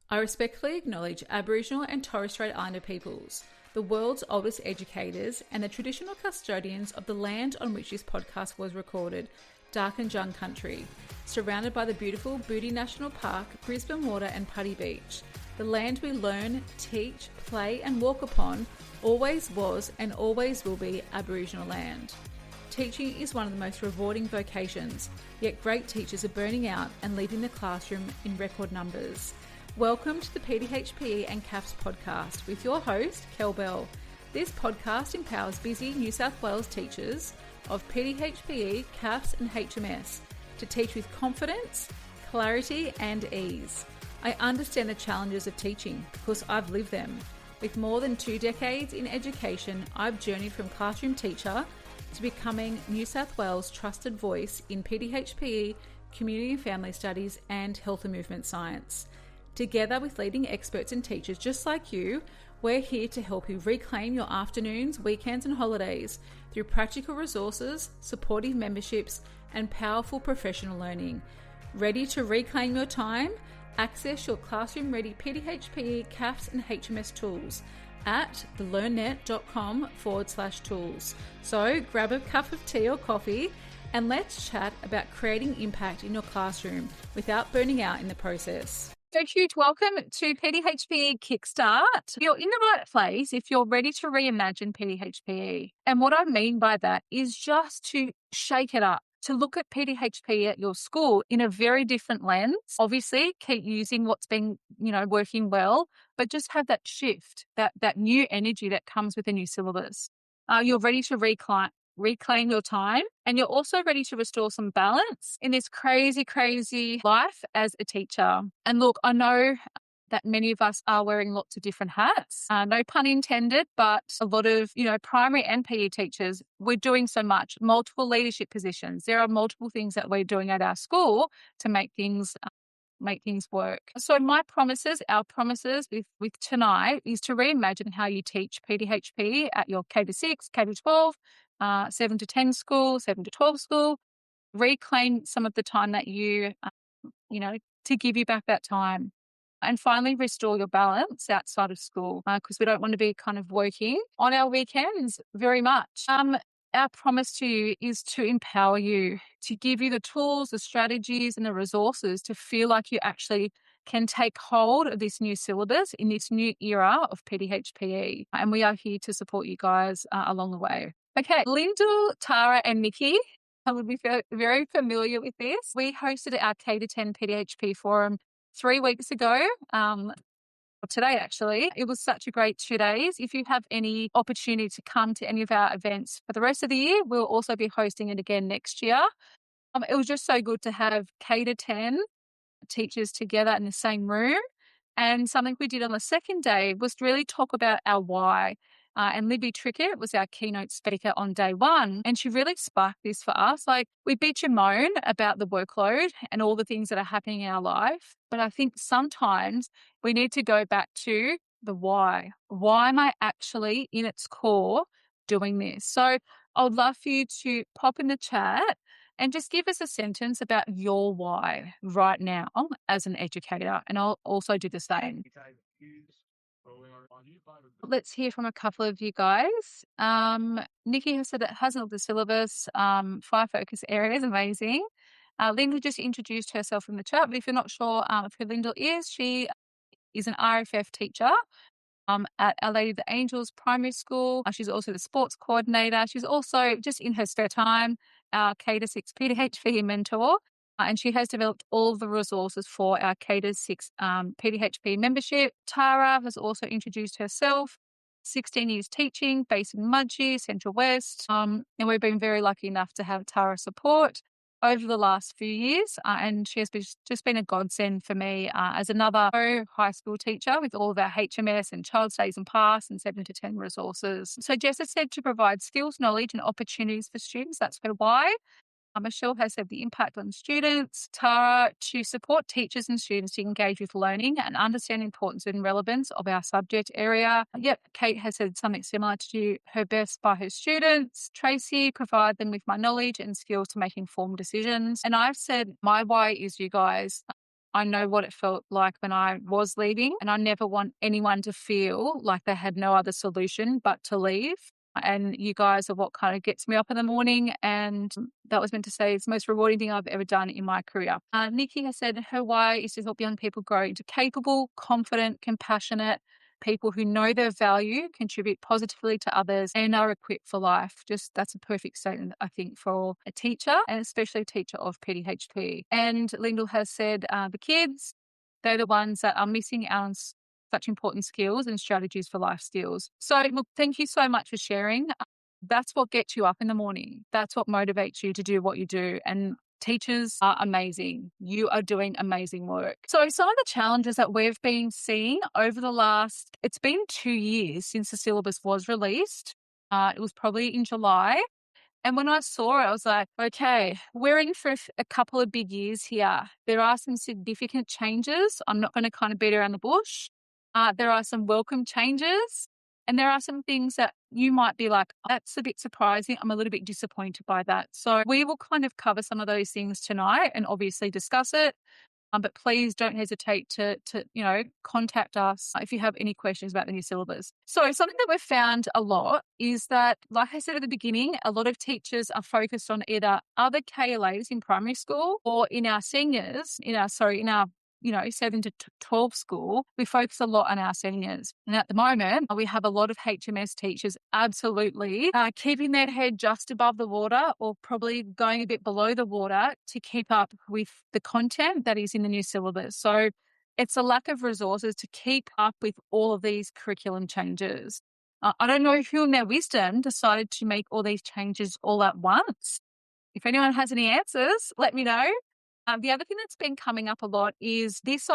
I respectfully acknowledge Aboriginal and Torres Strait Islander peoples, the world's oldest educators and the traditional custodians of the land on which this podcast was recorded, Darkin Jung Country, surrounded by the beautiful Booty National Park, Brisbane Water and Putty Beach. The land we learn, teach, play and walk upon always was and always will be Aboriginal land. Teaching is one of the most rewarding vocations, yet great teachers are burning out and leaving the classroom in record numbers. Welcome to the PDHPE and CAFS Podcast with your host, Kel Bell. This podcast empowers busy New South Wales teachers of PDHPE, CAFS and HMS to teach with confidence, clarity and ease. I understand the challenges of teaching because I've lived them. With more than 2 decades in education, I've journeyed from classroom teacher to becoming New South Wales' trusted voice in PDHPE, community and family studies and health and movement science. Together with leading experts and teachers just like you, we're here to help you reclaim your afternoons, weekends and holidays through practical resources, supportive memberships and powerful professional learning. Ready to reclaim your time? Access your classroom-ready PDHPE, CAFS and HMS tools at thelearnnet.com/tools. So grab a cup of tea or coffee and let's chat about creating impact in your classroom without burning out in the process. So huge welcome to PDHPE Kickstart. You're in the right place if you're ready to reimagine PDHPE. And what I mean by that is just to shake it up, to look at PDHPE at your school in a very different lens. Obviously, keep using what's been, working well, but just have that shift, that new energy that comes with a new syllabus. You're ready to reclaim your time, and you're also ready to restore some balance in this crazy life as a teacher. And look, I know that many of us are wearing lots of different hats, no pun intended, but a lot of, primary and PE teachers, we're doing so much, multiple leadership positions. There are multiple things that we're doing at our school to make things work. So our promises with tonight is to reimagine how you teach PDHPE at your K-6, K-12, 7 to 10 school, 7 to 12 school. Reclaim some of the time that you to give you back that time. And finally, restore your balance outside of school because we don't want to be kind of working on our weekends very much. Our promise to you is to empower you, to give you the tools, the strategies and the resources to feel like you actually can take hold of this new syllabus in this new era of PDHPE. And we are here to support you guys along the way. Okay, Lyndelle, Tara and Nikki, I would be very familiar with this. We hosted our K-10 PDHP forum 3 weeks ago. Today, actually. It was such a great 2 days. If you have any opportunity to come to any of our events for the rest of the year, we'll also be hosting it again next year. It was just so good to have K-10 teachers together in the same room. And something we did on the second day was really talk about our why. And Libby Trickett was our keynote speaker on day one. And she really sparked this for us. Like, we bitch and moan about the workload and all the things that are happening in our life. But I think sometimes we need to go back to the why. Why am I actually in its core doing this? So I would love for you to pop in the chat and just give us a sentence about your why right now as an educator. And I'll also do the same. Let's hear from a couple of you guys. Nikki has said it hasn't looked at the syllabus, 5 focus areas, amazing. Lyndelle just introduced herself in the chat, but if you're not sure who Lyndelle is, she is an RFF teacher at Our Lady of the Angels Primary School. She's also the sports coordinator. She's also, just in her spare time, our K-6 PDHPE mentor. And she has developed all of the resources for our K-6 PDHPE membership. Tara has also introduced herself, 16 years teaching, based in Mudgee, Central West. And we've been very lucky enough to have Tara's support over the last few years. And she has just been a godsend for me as another high school teacher with all of our HMS and child stays and pass and 7 to 10 resources. So Jess has said to provide skills, knowledge and opportunities for students. That's her why. Michelle has said the impact on students. Tara, to support teachers and students to engage with learning and understand the importance and relevance of our subject area. Yep, Kate has said something similar, to do her best by her students. Tracy, provide them with my knowledge and skills to make informed decisions. And I've said my why is you guys. I know what it felt like when I was leaving, and I never want anyone to feel like they had no other solution but to leave. And you guys are what kind of gets me up in the morning. And that was meant to say it's the most rewarding thing I've ever done in my career. Nikki has said her why is to help young people grow into capable, confident, compassionate people who know their value, contribute positively to others, and are equipped for life. Just that's a perfect statement, I think, for a teacher, and especially a teacher of PDHP. And Lyndelle has said the kids, they're the ones that are missing out on such important skills and strategies for life skills. So, look, thank you so much for sharing. That's what gets you up in the morning. That's what motivates you to do what you do. And teachers are amazing. You are doing amazing work. So some of the challenges that we've been seeing over it's been 2 years since the syllabus was released. It was probably in July. And when I saw it, I was like, okay, we're in for a couple of big years here. There are some significant changes. I'm not going to kind of beat around the bush. There are some welcome changes. And there are some things that you might be like, that's a bit surprising. I'm a little bit disappointed by that. So we will kind of cover some of those things tonight and obviously discuss it. But please don't hesitate to contact us if you have any questions about the new syllabus. So something that we've found a lot is that, like I said at the beginning, a lot of teachers are focused on either other KLAs in primary school or in our seniors, in our 7 to 12 school, we focus a lot on our seniors. And at the moment, we have a lot of HMS teachers absolutely keeping their head just above the water or probably going a bit below the water to keep up with the content that is in the new syllabus. So it's a lack of resources to keep up with all of these curriculum changes. I don't know who in their wisdom decided to make all these changes all at once. If anyone has any answers, let me know. The other thing that's been coming up a lot is this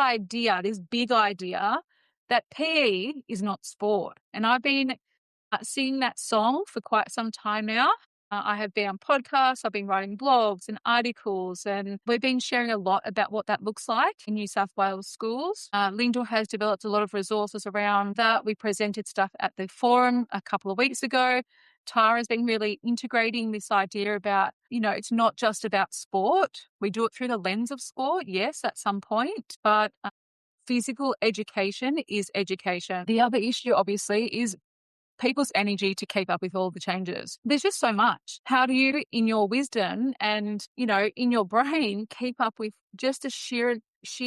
big idea that PE is not sport. And I've been singing that song for quite some time now. I have been on podcasts, I've been writing blogs and articles, and we've been sharing a lot about what that looks like in New South Wales schools. Lyndelle has developed a lot of resources around that. We presented stuff at the forum a couple of weeks ago. Tara's been really integrating this idea about, it's not just about sport. We do it through the lens of sport, yes, at some point, but physical education is education. The other issue, obviously, is people's energy to keep up with all the changes. There's just so much. How do you, in your wisdom and, in your brain, keep up with just a sheer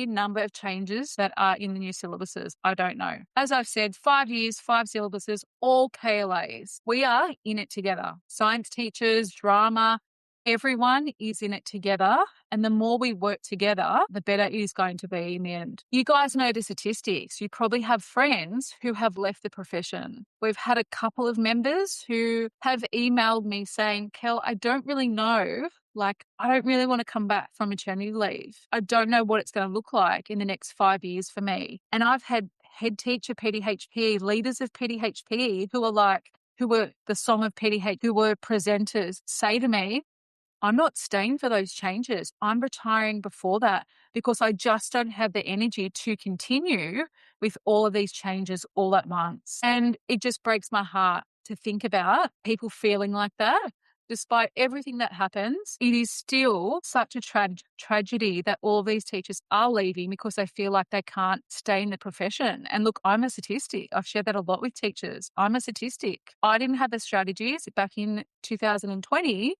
number of changes that are in the new syllabuses? I don't know. As I've said, 5 years, 5 syllabuses, all KLAs. We are in it together. Science teachers, drama, everyone is in it together. And the more we work together, the better it is going to be in the end. You guys know the statistics. You probably have friends who have left the profession. We've had a couple of members who have emailed me saying, Kel, I don't really know. I don't really want to come back from maternity leave. I don't know what it's going to look like in the next 5 years for me. And I've had head teacher PDHPE, leaders of PDHPE who were the song of PDH, who were presenters say to me, I'm not staying for those changes. I'm retiring before that because I just don't have the energy to continue with all of these changes all at once. And it just breaks my heart to think about people feeling like that. Despite everything that happens, it is still such a tragedy that all of these teachers are leaving because they feel like they can't stay in the profession. And look, I'm a statistic. I've shared that a lot with teachers. I'm a statistic. I didn't have the strategies back in 2020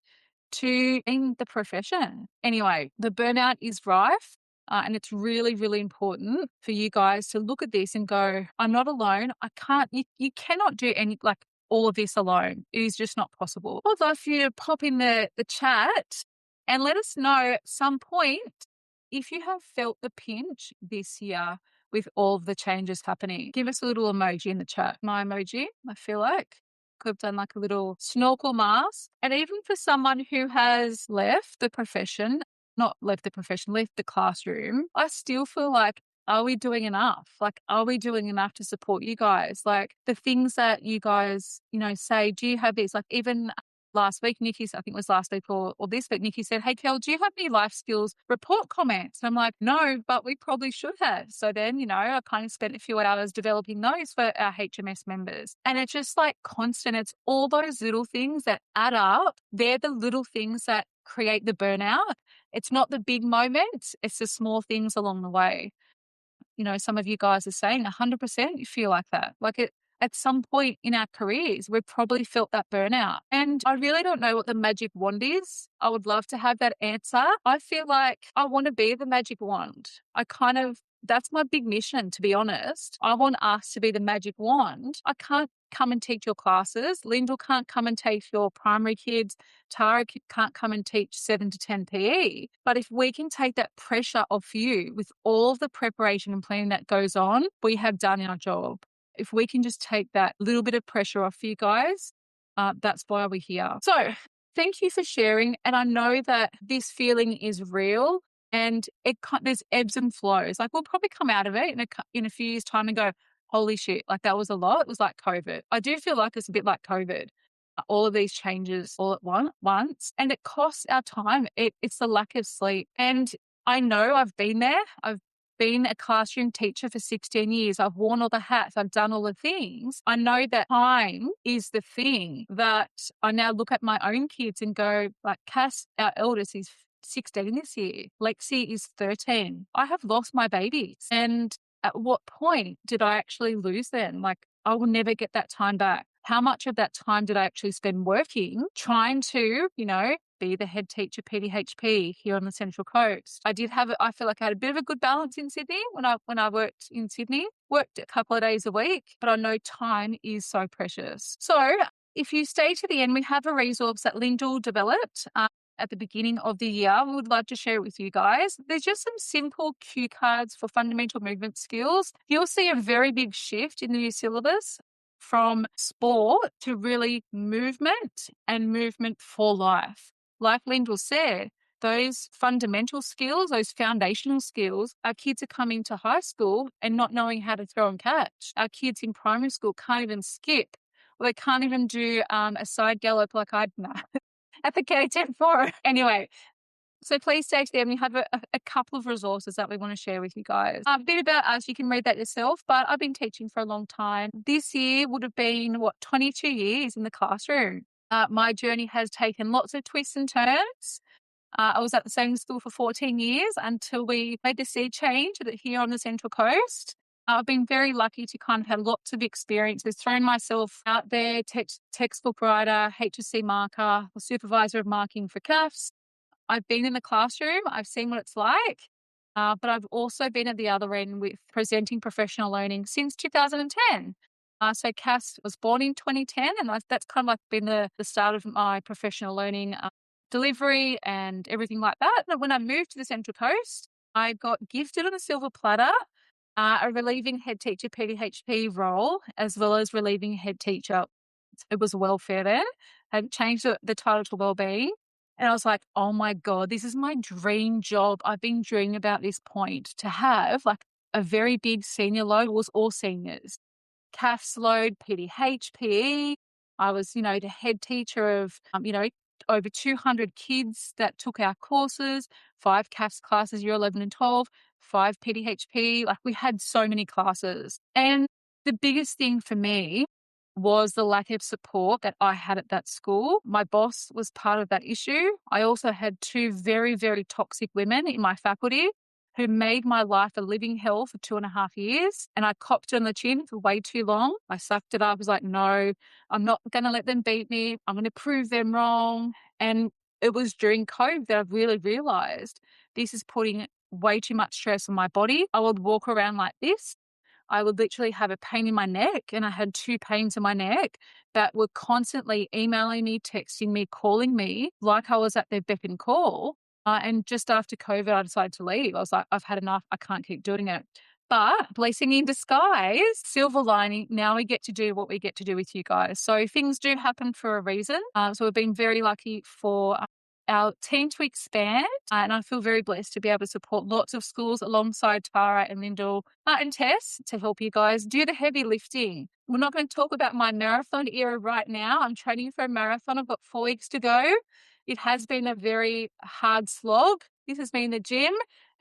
to in the profession. Anyway, the burnout is rife. And it's really, really important for you guys to look at this and go, I'm not alone. You cannot do all of this alone. It is just not possible. I'd love for you to pop in the chat and let us know at some point if you have felt the pinch this year with all of the changes happening. Give us a little emoji in the chat. My emoji, I feel like. Could have done a little snorkel mask. And even for someone who has left the classroom, I still feel like, are we doing enough? Are we doing enough to support you guys? The things that you guys, say, do you have these? Even last week, Nikki, I think it was last week or this week, Nikki said, hey, Kel, do you have any life skills report comments? And I'm like, no, but we probably should have. So then, I kind of spent a few hours developing those for our HMS members. And it's just constant. It's all those little things that add up. They're the little things that create the burnout. It's not the big moments, it's the small things along the way. Some of you guys are saying 100% you feel like that. At some point in our careers, we've probably felt that burnout. And I really don't know what the magic wand is. I would love to have that answer. I feel like I want to be the magic wand. That's my big mission, to be honest. I want us to be the magic wand. I can't come and teach your classes. Lyndelle can't come and teach your primary kids. Tara can't come and teach 7 to 10 PE. But if we can take that pressure off you with all of the preparation and planning that goes on, we have done our job. If we can just take that little bit of pressure off you guys, that's why we're here. So thank you for sharing. And I know that this feeling is real. And there's ebbs and flows. We'll probably come out of it in a few years' time and go, holy shit, that was a lot. It was like COVID. I do feel like it's a bit like COVID. All of these changes all at once. And it costs our time. It's the lack of sleep. And I know I've been there. I've been a classroom teacher for 16 years. I've worn all the hats. I've done all the things. I know that time is the thing that I now look at my own kids and go, Cass, our eldest, is 16 this year. Lexi is 13. I have lost my babies. And at what point did I actually lose them? I will never get that time back. How much of that time did I actually spend working, trying to, be the head teacher PDHP here on the Central Coast? I feel like I had a bit of a good balance in Sydney when I worked in Sydney, worked a couple of days a week, but I know time is so precious. So if you stay to the end, we have a resource that Lyndelle developed at the beginning of the year. We would love to share it with you guys. There's just some simple cue cards for fundamental movement skills. You'll see a very big shift in the new syllabus from sport to really movement and movement for life. Like Lyndelle said, those fundamental skills, those foundational skills, our kids are coming to high school and not knowing how to throw and catch. Our kids in primary school can't even skip, or they can't even do a side gallop like I did at the K-10 forum. Anyway, so please stay to them. We have a couple of resources that we want to share with you guys. A bit about us, you can read that yourself, but I've been teaching for a long time. This year would have been, 22 years in the classroom. My journey has taken lots of twists and turns. I was at the same school for 14 years until we made the sea change here on the Central Coast. I've been very lucky to kind of have lots of experiences, thrown myself out there, textbook writer, HSC marker, supervisor of marking for CAFS. I've been in the classroom. I've seen what it's like, but I've also been at the other end with presenting professional learning since 2010. So CAFS was born in 2010, and that's kind of been the start of my professional learning delivery and everything like that. And when I moved to the Central Coast, I got gifted on a silver platter a relieving head teacher PDHP role, as well as relieving head teacher. It was welfare then. Had changed the title to wellbeing. And I was like, oh my God, this is my dream job. I've been dreaming about this point, to have a very big senior load. It was all seniors. CAFS load, PDHPE. I was, the head teacher of, over 200 kids that took our courses, 5 CAFS classes, year 11 and 12, 5 PDHP. We had so many classes. And the biggest thing for me was the lack of support that I had at that school. My boss was part of that issue. I also had 2 very, very toxic women in my faculty who made my life a living hell for 2.5 years. And I copped it on the chin for way too long. I sucked it up. I was like, no, I'm not going to let them beat me. I'm going to prove them wrong. And it was during COVID that I really realized this is putting way too much stress on my body. I would walk around like this. I would literally have a pain in my neck, and I had 2 pains in my neck that were constantly emailing me, texting me, calling me like I was at their beck and call. And just after COVID, I decided to leave. I was like, I've had enough. I can't keep doing it. But blessing in disguise, silver lining, now we get to do what we get to do with you guys. So things do happen for a reason. So we've been very lucky for our team to expand, and I feel very blessed to be able to support lots of schools alongside Tara and Lyndelle and Tess to help you guys do the heavy lifting. We're not going to talk about my marathon era right now. I'm training for a marathon. I've got 4 weeks to go. It has been a very hard slog. This has been the gym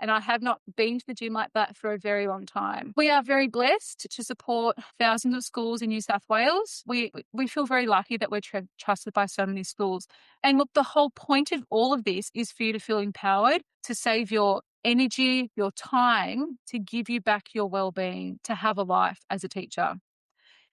and I have not been to the gym like that for a very long time. We are very blessed to support thousands of schools in New South Wales. We feel very lucky that we're trusted by so many schools. And look, the whole point of all of this is for you to feel empowered, to save your energy, your time, to give you back your well-being, to have a life as a teacher.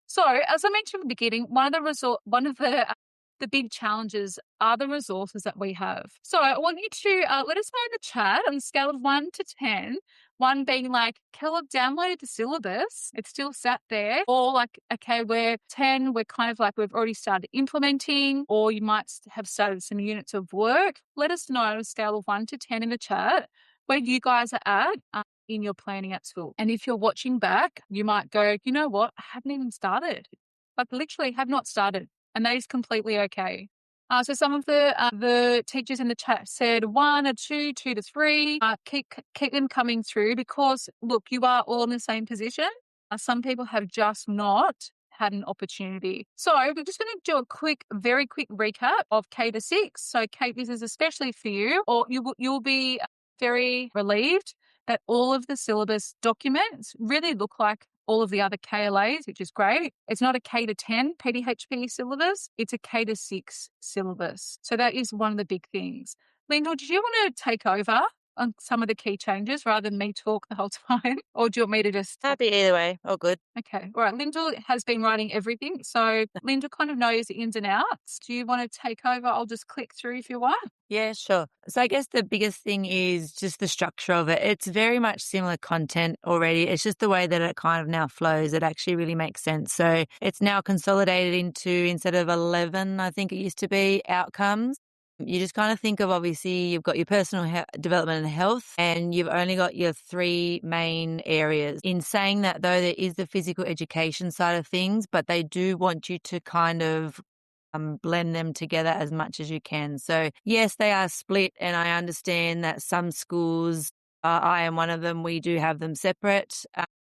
So, as I mentioned at the beginning, one of the big challenges are the resources that we have. So, I want you to let us know in the chat on a scale of 1 to 10, 1 being like, Kel, I've downloaded the syllabus, it's still sat there, or like, okay, we're 10, we're kind of like we've already started implementing, or you might have started some units of work. Let us know on a scale of 1 to 10 in the chat where you guys are at in your planning at school. And if you're watching back, you might go, you know what, I haven't even started. Like literally have not started. And that is completely okay. So some of the teachers in the chat said 1 or 2, 2 to 3. Keep them coming through because, look, you are all in the same position. Some people have just not had an opportunity. So we're just going to do a very quick recap of K-6. So Kate, this is especially for you, or you'll be very relieved that all of the syllabus documents really look like all of the other KLAs, which is great. It's not a K-10 PDHPE syllabus, it's a K-6 syllabus. So that is one of the big things. Lyndelle, did you want to take over on some of the key changes rather than me talk the whole time? Or do you want me to just... Happy either way. All good. Okay. All right. Lyndelle has been writing everything. So Lyndelle kind of knows the ins and outs. Do you want to take over? I'll just click through if you want. Yeah, sure. So I guess the biggest thing is just the structure of it. It's very much similar content already. It's just the way that it kind of now flows. It actually really makes sense. So it's now consolidated into, instead of 11, I think it used to be, outcomes. You just kind of think of, obviously, you've got your personal development and health, and you've only got your 3 main areas. In saying that, though, there is the physical education side of things, but they do want you to kind of blend them together as much as you can. So yes, they are split, and I understand that some schools, I am one of them, we do have them separate.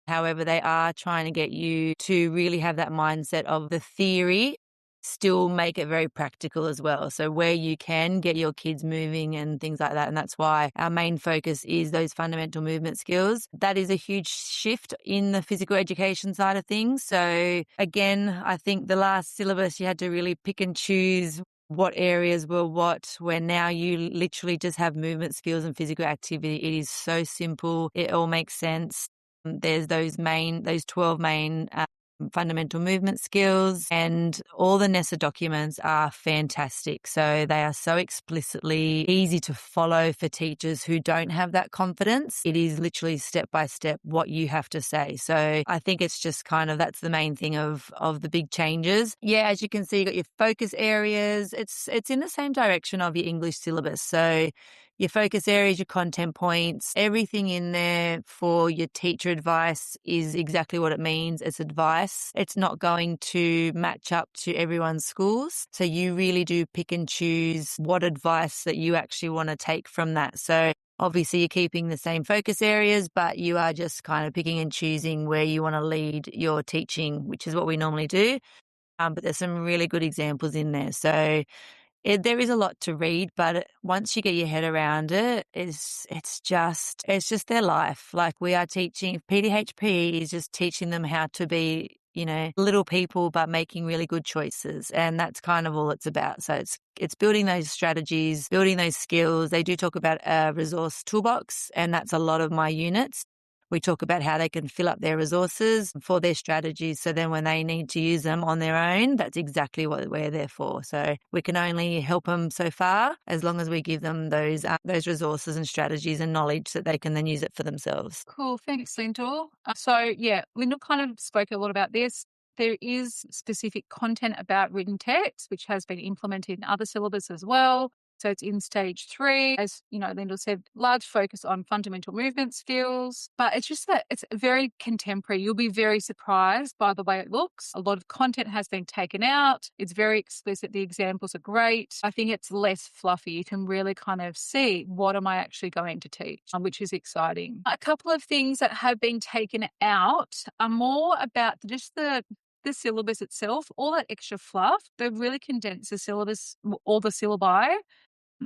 However, they are trying to get you to really have that mindset of the theory, still make it very practical as well. So where you can get your kids moving and things like that. And that's why our main focus is those fundamental movement skills. That is a huge shift in the physical education side of things. So again, I think the last syllabus, you had to really pick and choose what areas were what, where now you literally just have movement skills and physical activity. It is so simple. It all makes sense. There's those 12 main fundamental movement skills, and all the NESA documents are fantastic. So they are so explicitly easy to follow for teachers who don't have that confidence. It is literally step by step what you have to say. So I think it's just kind of, that's the main thing of the big changes. Yeah, as you can see, you got your focus areas. It's in the same direction of your English syllabus. So your focus areas, your content points, everything in there for your teacher advice is exactly what it means. It's advice. It's not going to match up to everyone's schools. So you really do pick and choose what advice that you actually want to take from that. So obviously you're keeping the same focus areas, but you are just kind of picking and choosing where you want to lead your teaching, which is what we normally do. But there's some really good examples in there. So there is a lot to read, but once you get your head around it, it's just their life. Like, we are teaching, PDHPE is just teaching them how to be, little people, but making really good choices. And that's kind of all it's about. So it's building those strategies, building those skills. They do talk about a resource toolbox, and that's a lot of my units. We talk about how they can fill up their resources for their strategies. So then when they need to use them on their own, that's exactly what we're there for. So we can only help them so far as long as we give them those resources and strategies and knowledge that they can then use it for themselves. Cool. Thanks, Lyndelle. Lyndelle kind of spoke a lot about this. There is specific content about written text, which has been implemented in other syllabus as well. So it's in stage 3. As Lyndelle said, large focus on fundamental movement skills, but it's just that it's very contemporary. You'll be very surprised by the way it looks. A lot of content has been taken out. It's very explicit. The examples are great. I think it's less fluffy. You can really kind of see, what am I actually going to teach, which is exciting. A couple of things that have been taken out are more about just the syllabus itself, all that extra fluff. They've really condensed the syllabus, all the syllabi,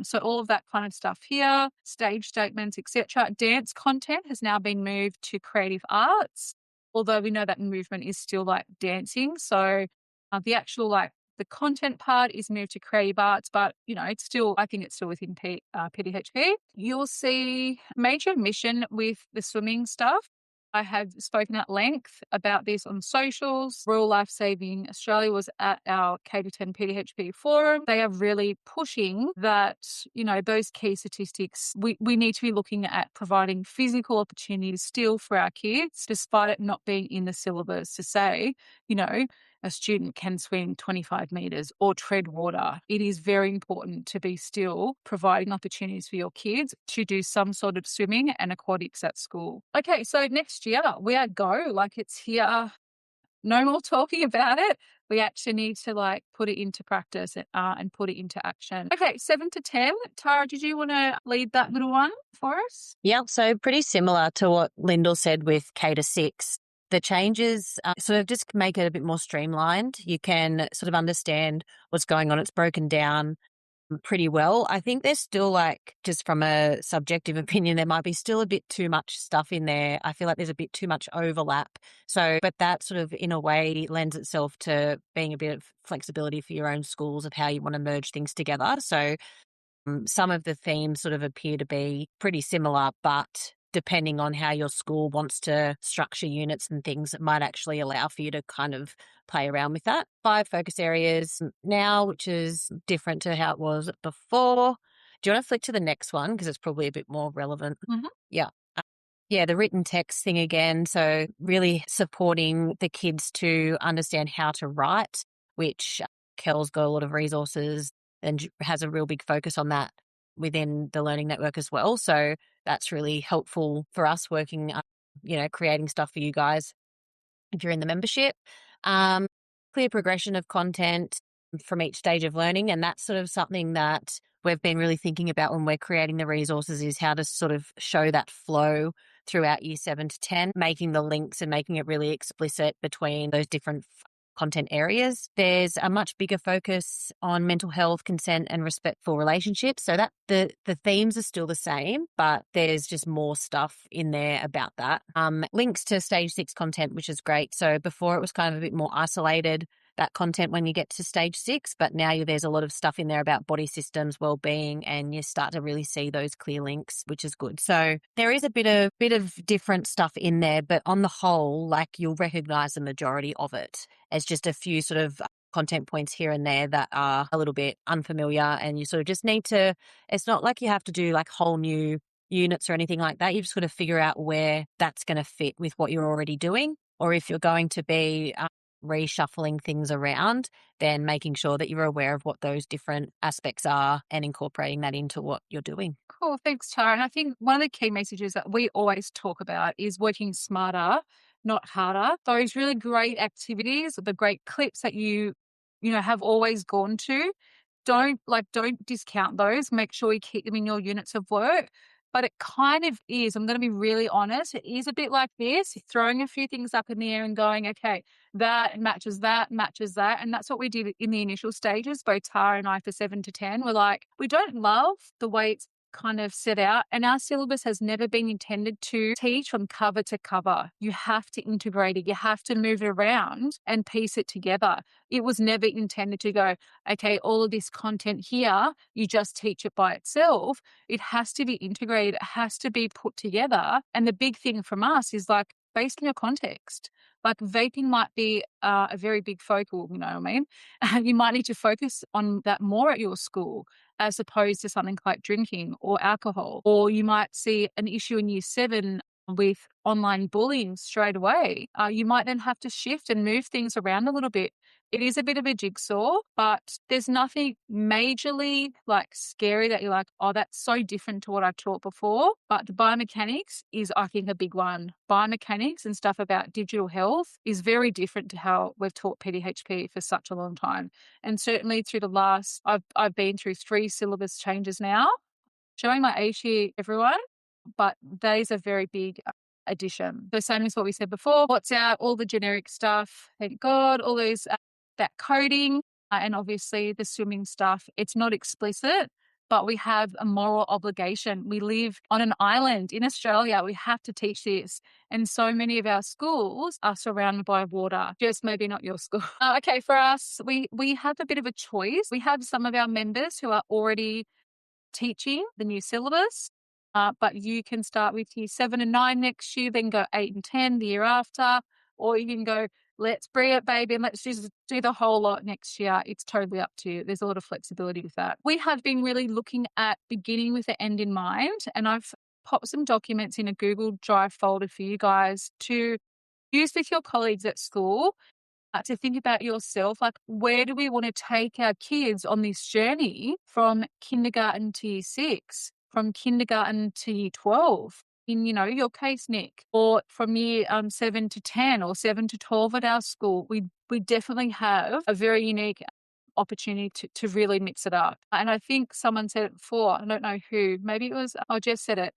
So all of that kind of stuff here, stage statements, etc. Dance content has now been moved to creative arts, although we know that movement is still like dancing. So the actual the content part is moved to creative arts, but it's still, I think it's still within PDHP. You'll see major omission with the swimming stuff. I have spoken at length about this on socials. Royal Life Saving Australia was at our K-10 PDHP forum. They are really pushing that, those key statistics, we need to be looking at providing physical opportunities still for our kids, despite it not being in the syllabus, to say, a student can swim 25 metres or tread water. It is very important to be still providing opportunities for your kids to do some sort of swimming and aquatics at school. Okay, so next year we are go, it's here. No more talking about it. We actually need to put it into practice and put it into action. Okay, 7 to 10. Tara, did you want to lead that little one for us? Yeah, so pretty similar to what Lyndelle said with K-6. The changes sort of just make it a bit more streamlined. You can sort of understand what's going on. It's broken down pretty well. I think there's still just from a subjective opinion, there might be still a bit too much stuff in there. I feel like there's a bit too much overlap. So, but that sort of in a way lends itself to being a bit of flexibility for your own schools of how you want to merge things together. So some of the themes sort of appear to be pretty similar, but depending on how your school wants to structure units and things, it might actually allow for you to kind of play around with that. 5 focus areas now, which is different to how it was before. Do you want to flick to the next one? Because it's probably a bit more relevant. Mm-hmm. Yeah. Yeah, the written text thing again. So really supporting the kids to understand how to write, which Kel's got a lot of resources and has a real big focus on that within the learning network as well. So that's really helpful for us working, creating stuff for you guys if you're in the membership. Clear progression of content from each stage of learning. And that's sort of something that we've been really thinking about when we're creating the resources, is how to sort of show that flow throughout year 7 to 10, making the links and making it really explicit between those different content areas. There's a much bigger focus on mental health, consent, and respectful relationships. So that the themes are still the same, but there's just more stuff in there about that. Links to stage 6 content, which is great. So before it was kind of a bit more isolated, that content when you get to stage 6, but now there's a lot of stuff in there about body systems, wellbeing, and you start to really see those clear links, which is good. So there is a bit of different stuff in there, but on the whole, you'll recognize the majority of it as just a few sort of content points here and there that are a little bit unfamiliar, and you sort of just need to, it's not like you have to do whole new units or anything like that. You've just got to figure out where that's going to fit with what you're already doing, or if you're going to be reshuffling things around, then making sure that you're aware of what those different aspects are and incorporating that into what you're doing. Cool. Thanks, Tara. And I think one of the key messages that we always talk about is working smarter, not harder. Those really great activities, the great clips that you have always gone to, don't discount those. Make sure you keep them in your units of work. But it kind of is, I'm going to be really honest, it is a bit like this, throwing a few things up in the air and going, okay, that matches that, matches that. And that's what we did in the initial stages, both Tara and I, for 7 to 10. We're like, we don't love the way it's kind of set out, and our syllabus has never been intended to teach from cover to cover. You have to integrate it, you have to move it around and piece it together. It was never intended to go, okay, all of this content here, you just teach it by itself. It has to be integrated, it has to be put together. And the big thing from us is based on your context. Vaping might be a very big focal, you know what I mean? You might need to focus on that more at your school as opposed to something like drinking or alcohol. Or you might see an issue in year 7 with online bullying straight away. You might then have to shift and move things around a little bit. It is a bit of a jigsaw, but there's nothing majorly scary that you're like, oh, that's so different to what I've taught before. But the biomechanics is, I think, a big one. Biomechanics and stuff about digital health is very different to how we've taught PDHP for such a long time. And certainly through the last, I've been through 3 syllabus changes now, showing my age here, everyone, but that is a very big addition. The same as what we said before, what's out, all the generic stuff, thank God, all those, that coding, and obviously the swimming stuff. It's not explicit, but we have a moral obligation. We live on an island in Australia. We have to teach this. And so many of our schools are surrounded by water, just maybe not your school. Okay, for us, we have a bit of a choice. We have some of our members who are already teaching the new syllabus, but you can start with year 7 and 9 next year, then go 8 and 10 the year after, or you can go, let's bring it, baby, and let's just do the whole lot next year. It's totally up to you. There's a lot of flexibility with that. We have been really looking at beginning with the end in mind, and I've popped some documents in a Google Drive folder for you guys to use with your colleagues at school, to think about yourself, like, where do we want to take our kids on this journey from kindergarten to year 6, from kindergarten to year 12? In, your case, Nick, or from year 7 to 10 or 7 to 12 at our school, we definitely have a very unique opportunity to really mix it up. And I think someone said it before, I don't know who, maybe it was, I just said it.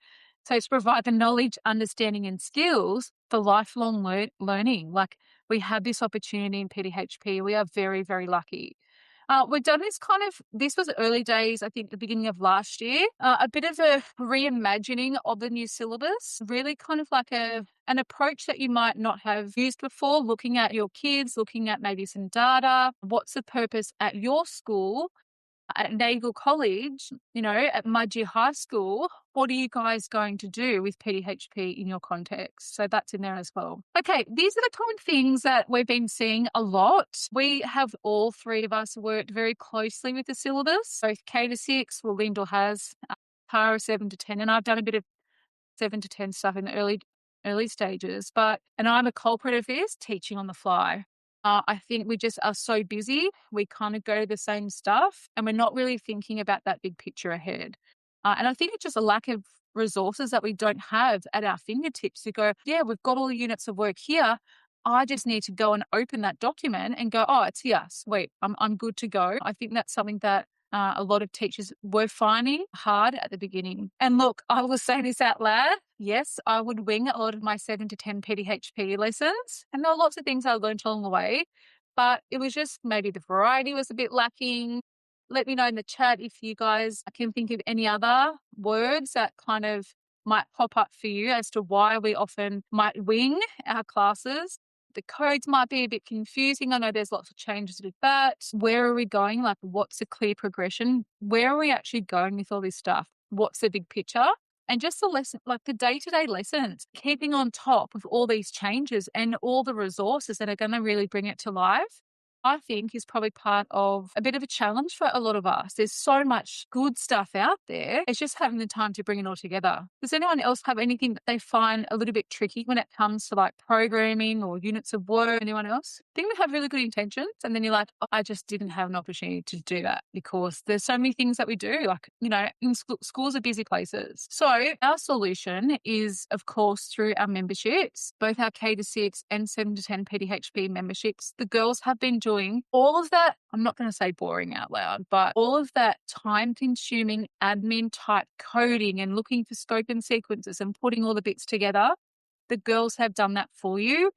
So to provide the knowledge, understanding and skills for lifelong learning. Like, we have this opportunity in PDHP. We are very, very lucky. We've done this was early days, I think the beginning of last year, a bit of a reimagining of the new syllabus, really kind of like an approach that you might not have used before, looking at your kids, looking at maybe some data. What's the purpose at your school? At Nagle College, at Mudgee High School, what are you guys going to do with PDHP in your context? So that's in there as well. Okay, these are the common things that we've been seeing a lot. We have, all three of us, worked very closely with the syllabus, both K-6, Lyndelle has, Tara 7 to 10, and I've done a bit of 7 to 10 stuff in the early stages. And I'm a culprit of this, teaching on the fly. I think we just are so busy. We kind of go to the same stuff and we're not really thinking about that big picture ahead. And I think it's just a lack of resources that we don't have at our fingertips to go, yeah, we've got all the units of work here. I just need to go and open that document and go, oh, it's here. Sweet. I'm good to go. I think that's something that a lot of teachers were finding hard at the beginning. And look, I will say this out loud. Yes, I would wing a lot of my 7 to 10 PDHP lessons. And there were lots of things I learned along the way, but it was just maybe the variety was a bit lacking. Let me know in the chat if you guys can think of any other words that kind of might pop up for you as to why we often might wing our classes. The codes might be a bit confusing. I know there's lots of changes with that. Where are we going? Like, what's the clear progression? Where are we actually going with all this stuff? What's the big picture? And just the lesson, like the day-to-day lessons, keeping on top of all these changes and all the resources that are going to really bring it to life, I think is probably part of a bit of a challenge for a lot of us. There's so much good stuff out there. It's just having the time to bring it all together. Does anyone else have anything that they find a little bit tricky when it comes to like programming or units of work? Anyone else? I think we have really good intentions and then you're like, oh, I just didn't have an opportunity to do that because there's so many things that we do. Like, in schools are busy places. So our solution is, of course, through our memberships, both our K-6 and 7 to 10 PDHP memberships. The girls have been doing all of that. I'm not going to say boring out loud, but all of that time-consuming admin type coding and looking for scope and sequences and putting all the bits together. The girls have done that for you.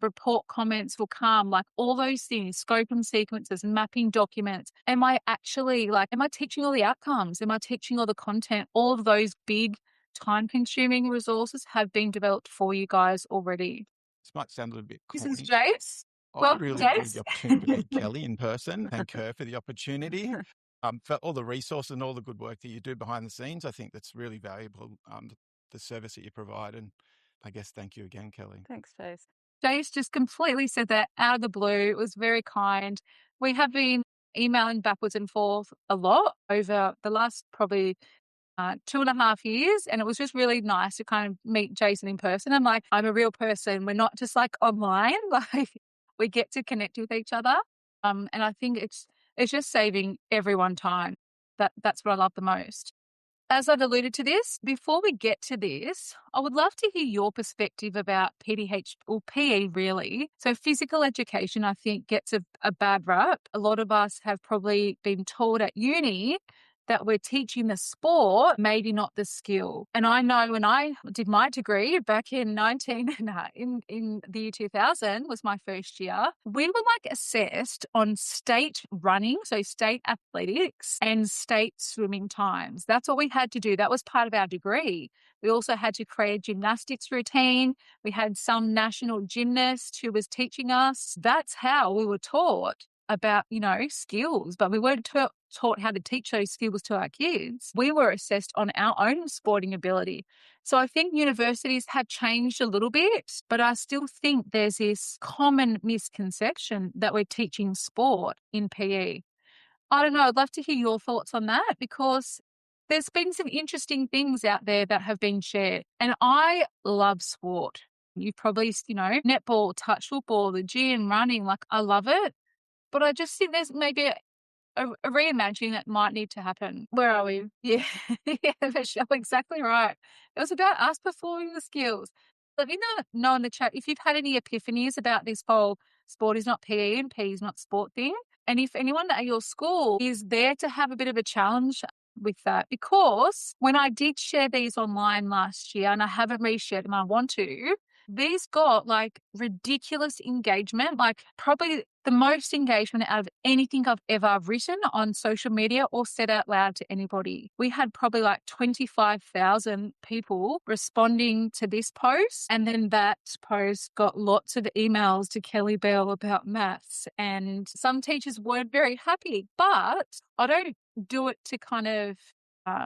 Report comments will come, like all those things, scope and sequences, mapping documents. Am I teaching all the outcomes? Am I teaching all the content? All of those big time-consuming resources have been developed for you guys already. This might sound a little bit corny. This is Jace. I really enjoyed the opportunity to meet Kelly in person. Thank her for the opportunity, for all the resources and all the good work that you do behind the scenes. I think that's really valuable, the service that you provide. And I guess thank you again, Kelly. Thanks, Jace. Jace just completely said that out of the blue. It was very kind. We have been emailing backwards and forth a lot over the last probably 2.5 years. And it was just really nice to kind of meet Jason in person. I'm a real person. We're not just like online. Like, we get to connect with each other. And I think it's just saving everyone time. That's what I love the most. As I've alluded to this, before we get to this, I would love to hear your perspective about PDH or PE really. So physical education, I think, gets a bad rap. A lot of us have probably been taught at uni that we're teaching the sport, maybe not the skill. And I know when I did my degree back in in the year 2000 was my first year, we were like assessed on state running, so state athletics and state swimming times. That's what we had to do. That was part of our degree. We also had to create a gymnastics routine. We had some national gymnast who was teaching us. That's how we were taught about, skills, but we weren't taught how to teach those skills to our kids. We were assessed on our own sporting ability. So I think universities have changed a little bit, but I still think there's this common misconception that we're teaching sport in PE. I don't know. I'd love to hear your thoughts on that, because there's been some interesting things out there that have been shared. And I love sport. You've probably, netball, touch football, the gym, running, like I love it. But I just think there's maybe a reimagining that might need to happen. Where are we? Yeah, yeah, Michelle, exactly right. It was about us performing the skills. Let me know in the chat if you've had any epiphanies about this whole sport is not PE and PE is not sport thing. And if anyone at your school is there to have a bit of a challenge with that, because when I did share these online last year, and I haven't reshared them, I want to, these got like ridiculous engagement, like probably the most engagement out of anything I've ever written on social media or said out loud to anybody. We had probably like 25,000 people responding to this post. And then that post got lots of emails to Kelly Bell about maths. And some teachers weren't very happy, but I don't do it to kind of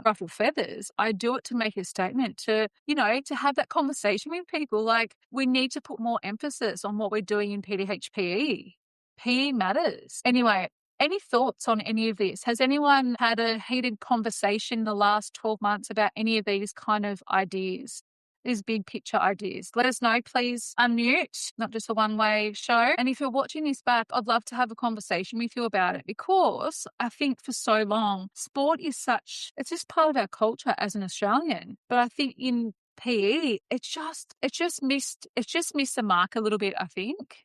ruffle feathers. I do it to make a statement, to have that conversation with people. Like, we need to put more emphasis on what we're doing in PDHPE. PE matters. Anyway, any thoughts on any of this? Has anyone had a heated conversation in the last 12 months about any of these kind of ideas? These big picture ideas. Let us know, please. Unmute, not just a one-way show. And if you're watching this back, I'd love to have a conversation with you about it, because I think for so long, sport is it's just part of our culture as an Australian. But I think in PE, it's just missed the mark a little bit, I think.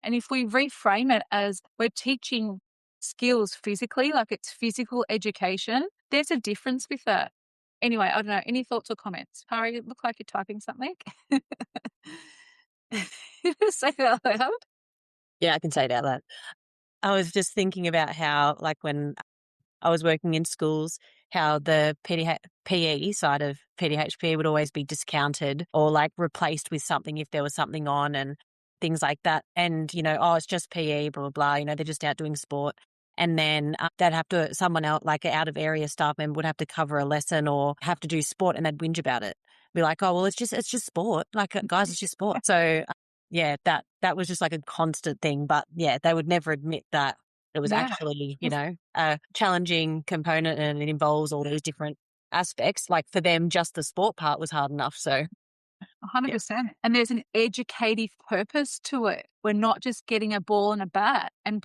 And if we reframe it as we're teaching skills physically, like it's physical education, there's a difference with that. Anyway, I don't know. Any thoughts or comments? Harry, it look like you're typing something. Say it out loud. Yeah, I can say it out loud. I was just thinking about how, like, when I was working in schools, how the PE side of PDHPE would always be discounted or like replaced with something if there was something on and things like that. And, it's just PE, blah, blah, blah, they're just out doing sport. And then they'd have to, someone else, like an out of area staff member would have to cover a lesson or have to do sport, and they'd whinge about it. Be like, oh, well, it's just sport. Like, guys, it's just sport. So yeah, that was just like a constant thing. But yeah, they would never admit that it was actually, a challenging component, and it involves all these different aspects. Like, for them, just the sport part was hard enough. So 100%. Yeah. And there's an educative purpose to it. We're not just getting a ball and a bat and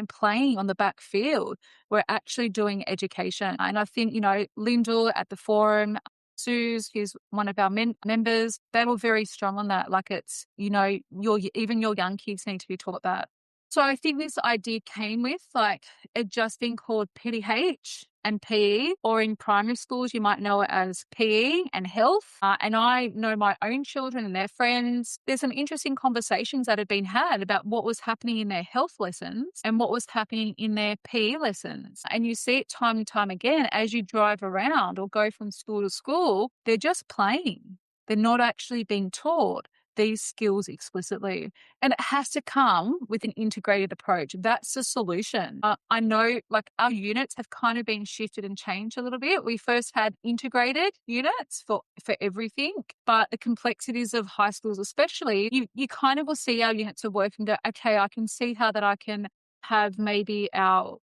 playing on the back field. We're actually doing education. And I think, Lyndelle at the forum, Suze, who's one of our members, they were very strong on that. Like, it's, even your young kids need to be taught that. So I think this idea came with like it just being called PDH and PE, or in primary schools, you might know it as PE and health. And I know my own children and their friends. There's some interesting conversations that have been had about what was happening in their health lessons and what was happening in their PE lessons. And you see it time and time again as you drive around or go from school to school, they're just playing. They're not actually being taught these skills explicitly. And it has to come with an integrated approach. That's the solution. I know like our units have kind of been shifted and changed a little bit. We first had integrated units for everything, but the complexities of high schools especially, you kind of will see our units of work and go, okay, I can see how that I can have maybe our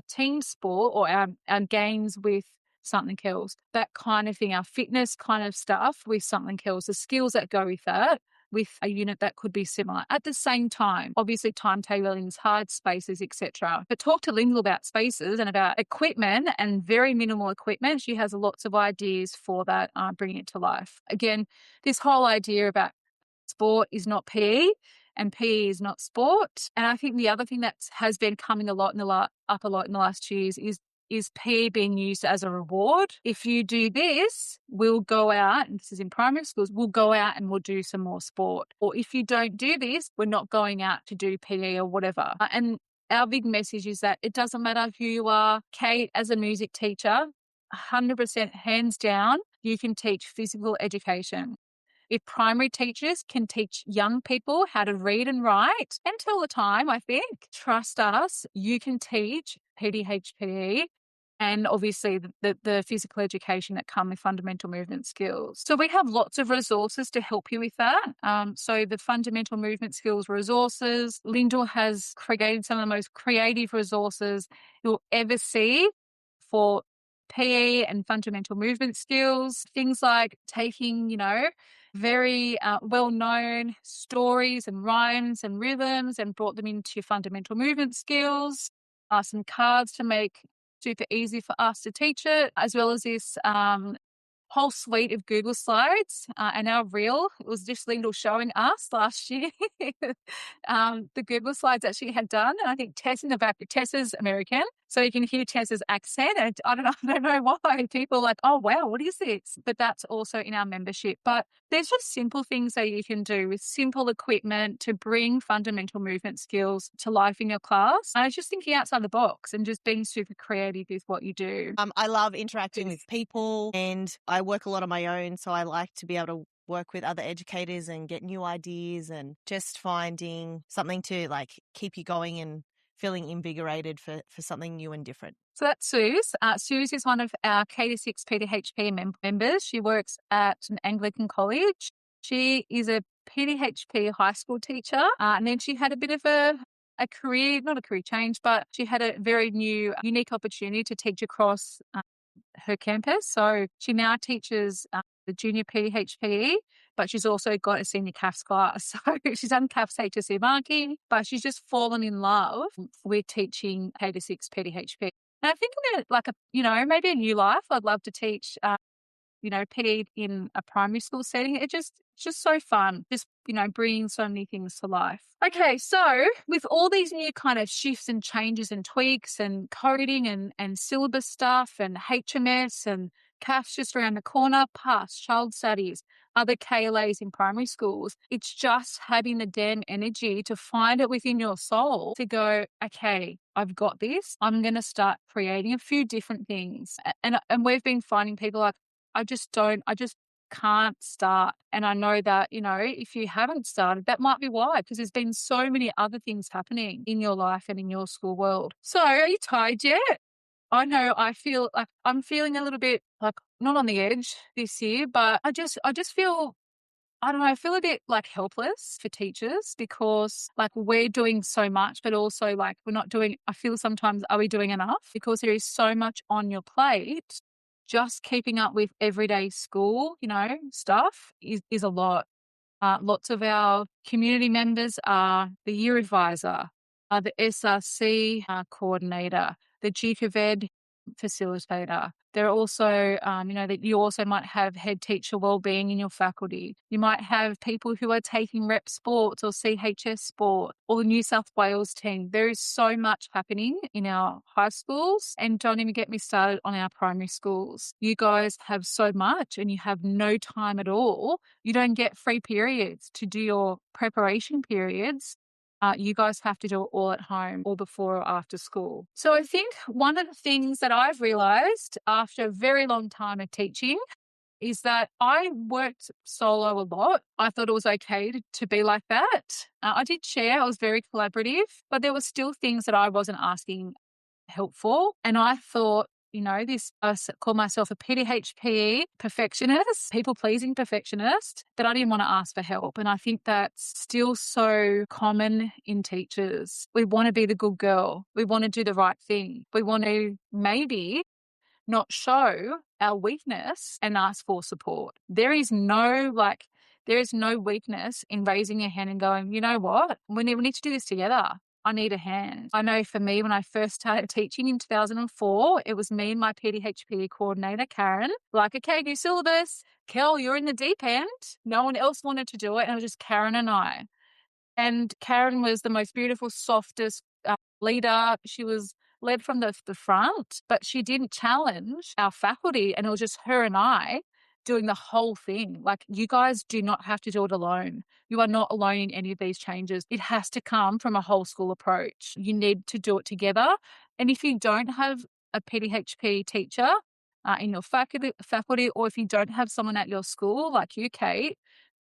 team sport or our games with something else, that kind of thing, our fitness kind of stuff with something else, the skills that go with that, with a unit that could be similar. At the same time, obviously timetabling is hard, spaces, etc. But talk to Lyndelle about spaces and about equipment and very minimal equipment. She has lots of ideas for that, bringing it to life. Again, this whole idea about sport is not PE and PE is not sport. And I think the other thing that has been coming up a lot in the last 2 years is is PE being used as a reward? If you do this, we'll go out, and this is in primary schools, we'll go out and we'll do some more sport. Or if you don't do this, we're not going out to do PE or whatever. And our big message is that it doesn't matter who you are. Kate, as a music teacher, 100% hands down, you can teach physical education. If primary teachers can teach young people how to read and write until the time, I think, trust us, you can teach PDHPE and obviously the physical education that come with fundamental movement skills. So we have lots of resources to help you with that. So the fundamental movement skills resources, Lyndelle has created some of the most creative resources you'll ever see for PE and fundamental movement skills. Things like taking, very well-known stories and rhymes and rhythms and brought them into fundamental movement skills, some cards to make super easy for us to teach it, as well as this whole suite of Google Slides and our reel. It was just Lyndelle showing us last year the Google Slides that she had done. And I think Tess in the back, Tessa's American, so you can hear Tessa's accent. And I don't know why people are like, oh, wow, what is this? But that's also in our membership. But there's just simple things that you can do with simple equipment to bring fundamental movement skills to life in your class. And it's just thinking outside the box and just being super creative with what you do. I love interacting with people, and I work a lot on my own, so I like to be able to work with other educators and get new ideas and just finding something to keep you going and feeling invigorated for something new and different. So that's Suze. Suze is one of our K-6 PDHP members. She works at an Anglican college. She is a PDHP high school teacher, and then she had a bit of a career, not a career change, but she had a very new, unique opportunity to teach across her campus. So she now teaches the junior PDHPE, but she's also got a senior CAFS class. So she's done CAFS HSC marking, but she's just fallen in love with teaching K-6 PDHPE. And I think maybe a new life. I'd love to teach, PE in a primary school setting. It's just so fun, bringing so many things to life. Okay, so with all these new kind of shifts and changes and tweaks and coding and syllabus stuff and HMS and CAFS just around the corner, past child studies, other KLAs in primary schools, it's just having the damn energy to find it within your soul to go, okay, I've got this. I'm going to start creating a few different things. And we've been finding people like, I just can't start. And I know that, if you haven't started, that might be why, because there's been so many other things happening in your life and in your school world. So are you tired yet? I know I feel like I'm feeling a little bit not on the edge this year, but I just feel, I don't know, I feel a bit helpless for teachers because we're doing so much, but also we're not doing, I feel sometimes, are we doing enough? Because there is so much on your plate. Just keeping up with everyday school, stuff is a lot. Lots of our community members are the year advisor, the SRC coordinator, the Duke of Ed facilitator. There are also, that you also might have head teacher wellbeing in your faculty. You might have people who are taking rep sports or CHS sport or the New South Wales team. There is so much happening in our high schools, and don't even get me started on our primary schools. You guys have so much and you have no time at all. You don't get free periods to do your preparation periods. You guys have to do it all at home or before or after school. So I think one of the things that I've realised after a very long time of teaching is that I worked solo a lot. I thought it was okay to be like that. I did share. I was very collaborative, but there were still things that I wasn't asking help for. And I thought, I call myself a PDHPE perfectionist, people-pleasing perfectionist, that I didn't want to ask for help. And I think that's still so common in teachers. We want to be the good girl. We want to do the right thing. We want to maybe not show our weakness and ask for support. There is no weakness in raising your hand and going, you know what, we need to do this together. I need a hand. I know for me, when I first started teaching in 2004, it was me and my PDHPE coordinator, Karen, okay, new syllabus. Kel, you're in the deep end. No one else wanted to do it. And it was just Karen and I. And Karen was the most beautiful, softest leader. She was led from the front, but she didn't challenge our faculty, and it was just her and I doing the whole thing. Like, you guys do not have to do it alone. You are not alone in any of these changes. It has to come from a whole school approach. You need to do it together. And if you don't have a PDHP teacher in your faculty, or if you don't have someone at your school like you, Kate,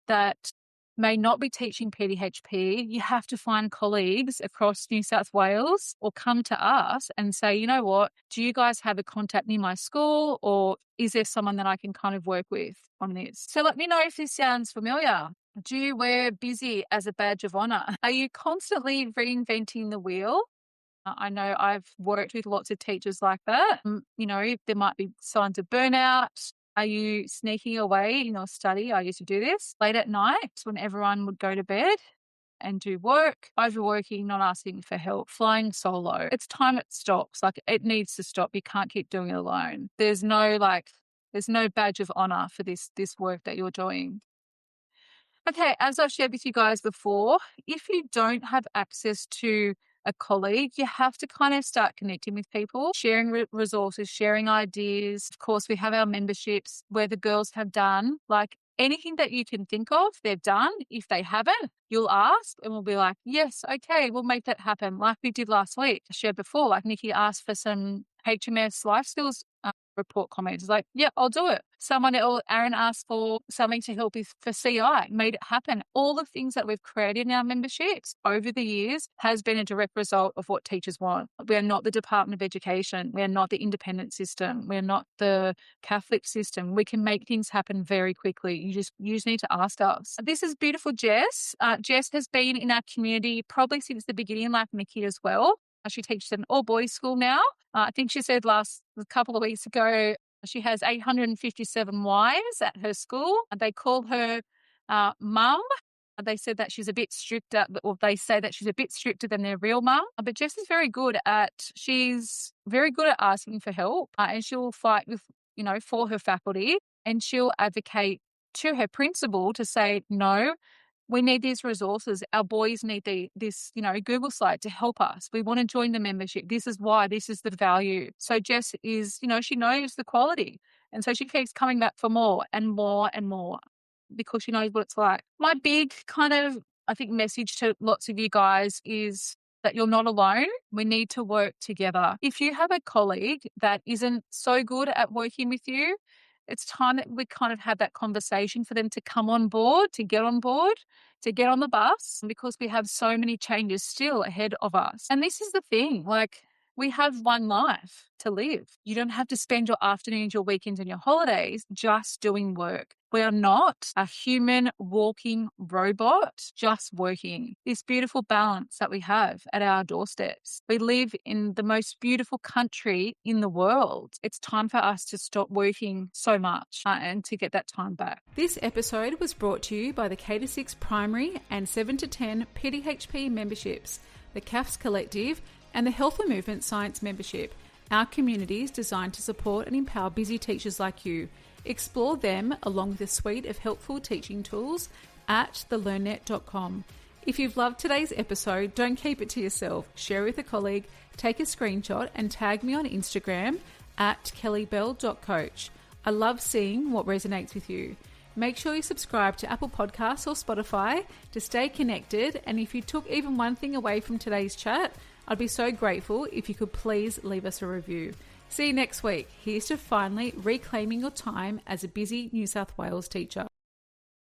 that may not be teaching PDHP, you have to find colleagues across New South Wales or come to us and say, you know what, do you guys have a contact near my school, or is there someone that I can kind of work with on this? So let me know if this sounds familiar. Do you wear busy as a badge of honour? Are you constantly reinventing the wheel? I know I've worked with lots of teachers like that. You know, there might be signs of burnout. Are you sneaking away in your study? I used to do this late at night when everyone would go to bed and do work, overworking, not asking for help, flying solo. It's time it stops. Like, it needs to stop. You can't keep doing it alone. There's no badge of honor for this work that you're doing. Okay, as I've shared with you guys before, if you don't have access to a colleague, you have to kind of start connecting with people, sharing resources, sharing ideas. Of course, we have our memberships where the girls have done like anything that you can think of, they've done. If they haven't, you'll ask and we'll be like, yes, okay, we'll make that happen. Like we did last week, I shared before, like Nikki asked for some HMS life skills report comments. It's like, yeah, I'll do it. Someone else, Aaron asked for something to help with for CI, made it happen. All the things that we've created in our memberships over the years has been a direct result of what teachers want. We are not the Department of Education. We are not the independent system. We are not the Catholic system. We can make things happen very quickly. You just need to ask us. This is beautiful Jess. Jess has been in our community probably since the beginning, like Nikki as well. She teaches an all-boys school now. I think she said a couple of weeks ago, she has 857 wives at her school. They call her mum. They said that she's a bit stricter, or they say that she's a bit stricter than their real mum. But Jess is very good at asking for help, and she'll fight for her faculty, and she'll advocate to her principal to say, no, we need these resources. Our boys need this Google slide to help us. We want to join the membership. This is why. This is the value. So Jess is, she knows the quality. And so she keeps coming back for more and more and more because she knows what it's like. My big kind of, I think, message to lots of you guys is that you're not alone. We need to work together. If you have a colleague that isn't so good at working with you, it's time that we kind of have that conversation for them to come on board, to get on the bus, because we have so many changes still ahead of us. And this is the thing, like, we have one life to live. You don't have to spend your afternoons, your weekends, and your holidays just doing work. We are not a human walking robot just working. This beautiful balance that we have at our doorsteps. We live in the most beautiful country in the world. It's time for us to stop working so much and to get that time back. This episode was brought to you by the K-6 primary and 7 to 10 PDHP memberships, the CAFS Collective, and the Health and Movement Science membership. Our community is designed to support and empower busy teachers like you. Explore them along with a suite of helpful teaching tools at thelearnnet.com. If you've loved today's episode, don't keep it to yourself. Share with a colleague, take a screenshot and tag me on Instagram at kellybell.coach. I love seeing what resonates with you. Make sure you subscribe to Apple Podcasts or Spotify to stay connected. And if you took even one thing away from today's chat, I'd be so grateful if you could please leave us a review. See you next week. Here's to finally reclaiming your time as a busy New South Wales teacher.